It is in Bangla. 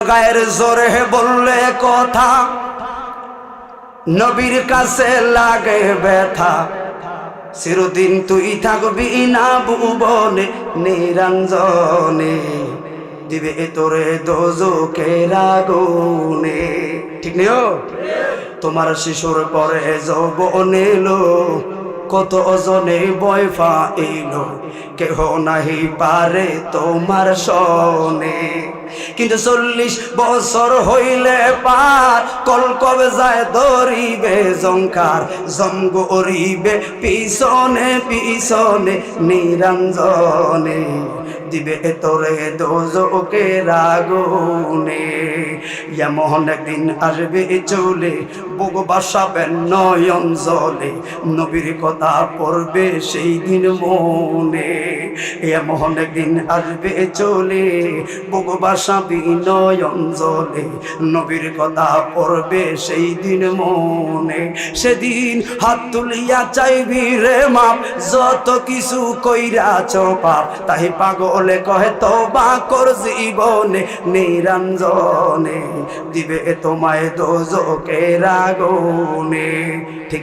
গায়ের জোরে বললে কথা, নবীর কাছে লাগে ব্যথা। চিরদিন তুই থাকবি না ভুবনে নিরঞ্জনে, দিবে তোরে দোজখের আগুনে। ঠিক নেই? তোমার শিশুর পরে যৌবন এলো, কত জনে ভয় পাইল, কেহ নাহি পারে তোমার সনে। কিন্তু 40 বছর হইলে পার, কলকব যায় ধরিবে জংকার, জমগরিবে পিছনে পিছনে নিরঞ্জনে, দিবে তোরে দোজখের আগুনে। এমন একদিন আসবে চলে, বুক বাসাবে নয়ন জলে, নবীর কথা পড়বে সেই দিন মনে। এমন একদিন আসবে চলে, বুক বাসাবি নয়ন জলে, নবীর কথা পড়বে সেই দিন মনে। সেদিন হাত তুলিয়া চাইবি রে মাপ, যত কিছু কইরাছ পাপ, তাই পাগলে কহে তওবা কর জীবনে নিরঞ্জনে, দিবে তোমায় দোজখের আগুনে। ঠিক